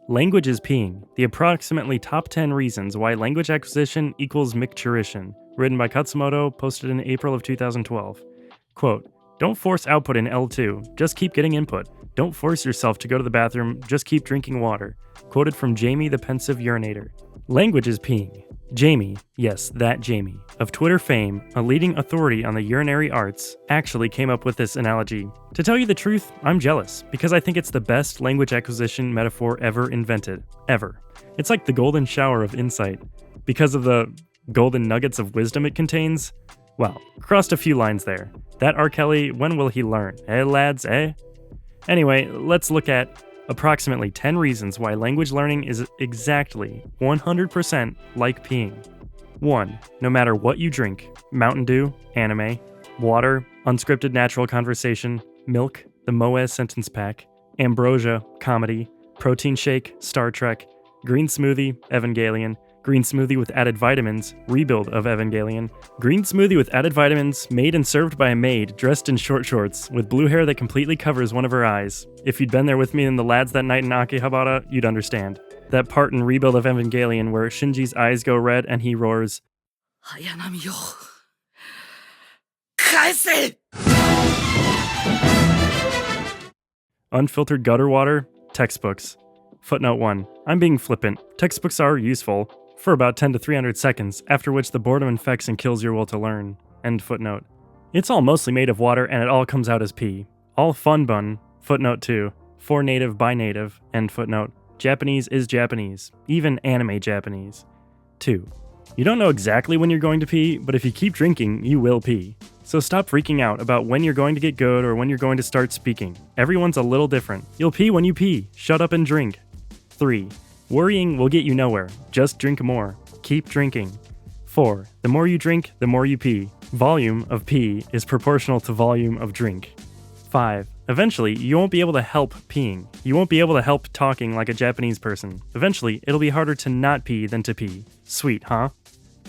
Language is Peeing, the approximately top 10 reasons why language acquisition equals Micturition, written by Khatzumoto, posted in April of 2012. Quote, "Don't force output in L2, just keep getting input. Don't force yourself to go to the bathroom, just keep drinking water." Quoted from Jamie the Pensive Urinator. Language is Peeing. Jamie, yes, that Jamie, of Twitter fame, a leading authority on the urinary arts, actually came up with this analogy. To tell you the truth, I'm jealous, because I think it's the best language acquisition metaphor ever invented. Ever. It's like the golden shower of insight. Because of the golden nuggets of wisdom it contains? Well, crossed a few lines there. That R. Kelly, when will he learn? Eh, lads, eh? Anyway, let's look at approximately 10 reasons why language learning is exactly 100% like peeing. 1. No matter what you drink, Mountain Dew, anime, water, unscripted natural conversation, milk, the Moez sentence pack, ambrosia, comedy, protein shake, Star Trek, green smoothie, Evangelion, green smoothie with added vitamins, rebuild of Evangelion, green smoothie with added vitamins, made and served by a maid dressed in short shorts, with blue hair that completely covers one of her eyes. If you'd been there with me in the lads that night in Akihabara, you'd understand. That part in Rebuild of Evangelion where Shinji's eyes go red and he roars, "Hayanami yo! Kaise!" Unfiltered gutter water, textbooks. Footnote 1. I'm being flippant. Textbooks are useful for about 10 to 300 seconds, after which the boredom infects and kills your will to learn. End footnote. It's all mostly made of water and it all comes out as pee. All fun bun. Footnote 2. For native by native. End footnote. Japanese is Japanese. Even anime Japanese. 2. You don't know exactly when you're going to pee, but if you keep drinking, you will pee. So stop freaking out about when you're going to get good or when you're going to start speaking. Everyone's a little different. You'll pee when you pee. Shut up and drink. 3. Worrying will get you nowhere. Just drink more. Keep drinking. 4. The more you drink, the more you pee. Volume of pee is proportional to volume of drink. 5. Eventually, you won't be able to help peeing. You won't be able to help talking like a Japanese person. Eventually, it'll be harder to not pee than to pee. Sweet, huh?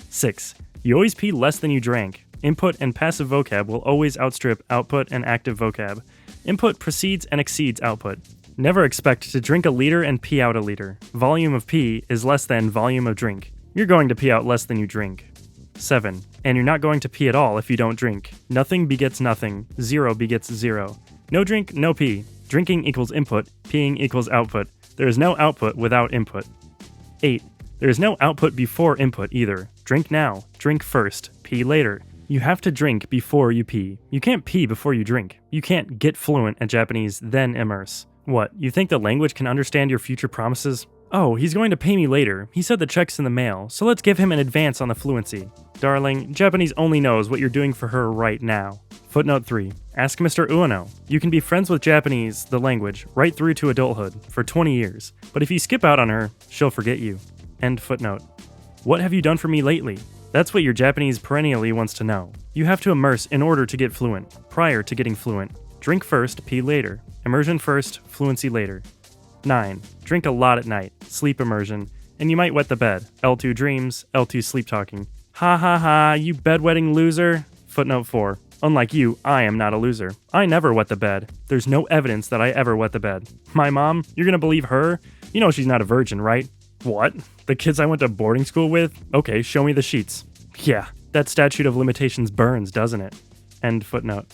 6. You always pee less than you drank. Input and passive vocab will always outstrip output and active vocab. Input precedes and exceeds output. Never expect to drink a liter and pee out a liter. Volume of pee is less than volume of drink. You're going to pee out less than you drink. 7. And you're not going to pee at all if you don't drink. Nothing begets nothing. 0 begets 0. No drink, no pee. Drinking equals input. Peeing equals output. There is no output without input. 8. There is no output before input either. Drink now. Drink first. Pee later. You have to drink before you pee. You can't pee before you drink. You can't get fluent at Japanese, then immerse. What, you think the language can understand your future promises? Oh, he's going to pay me later. He said the check's in the mail, so let's give him an advance on the fluency. Darling, Japanese only knows what you're doing for her right now. Footnote 3. Ask Mr. Ueno. You can be friends with Japanese, the language, right through to adulthood, for 20 years. But if you skip out on her, she'll forget you. End footnote. What have you done for me lately? That's what your Japanese perennially wants to know. You have to immerse in order to get fluent, prior to getting fluent. Drink first, pee later. Immersion first, fluency later. 9. Drink a lot at night, sleep immersion, and you might wet the bed. L2 dreams, L2 sleep talking. Ha ha ha, you bedwetting loser. Footnote 4. Unlike you, I am not a loser. I never wet the bed. There's no evidence that I ever wet the bed. My mom? You're gonna believe her? You know she's not a virgin, right? What? The kids I went to boarding school with? Okay, show me the sheets. Yeah, that statute of limitations burns, doesn't it? End footnote.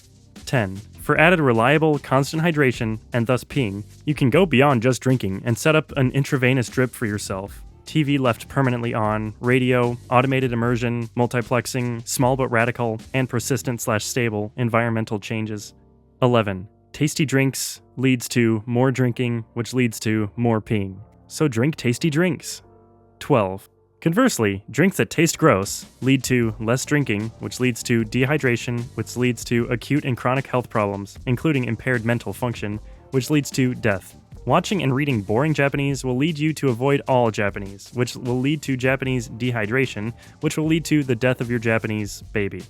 10. For added reliable, constant hydration, and thus peeing, you can go beyond just drinking and set up an intravenous drip for yourself. TV left permanently on, radio, automated immersion, multiplexing, small but radical, and persistent/stable environmental changes. 11. Tasty drinks leads to more drinking, which leads to more peeing. So drink tasty drinks. 12. Conversely, drinks that taste gross lead to less drinking, which leads to dehydration, which leads to acute and chronic health problems, including impaired mental function, which leads to death. Watching and reading boring Japanese will lead you to avoid all Japanese, which will lead to Japanese dehydration, which will lead to the death of your Japanese baby.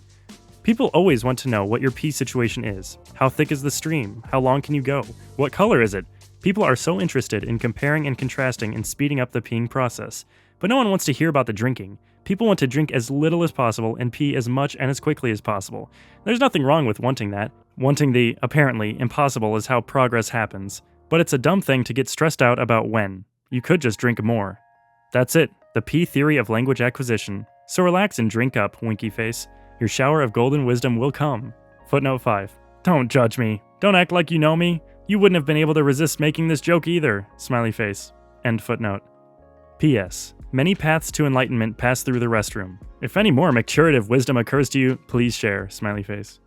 People always want to know what your pee situation is. How thick is the stream? How long can you go? What color is it? People are so interested in comparing and contrasting and speeding up the peeing process. But no one wants to hear about the drinking. People want to drink as little as possible and pee as much and as quickly as possible. There's nothing wrong with wanting that. Wanting the, apparently, impossible is how progress happens. But it's a dumb thing to get stressed out about when. You could just drink more. That's it, the P theory of language acquisition. So relax and drink up, winky face. Your shower of golden wisdom will come. Footnote 5. Don't judge me. Don't act like you know me. You wouldn't have been able to resist making this joke either. Smiley face. End footnote. P.S. Many paths to enlightenment pass through the restroom. If any more Micturative wisdom occurs to you, please share. Smiley face.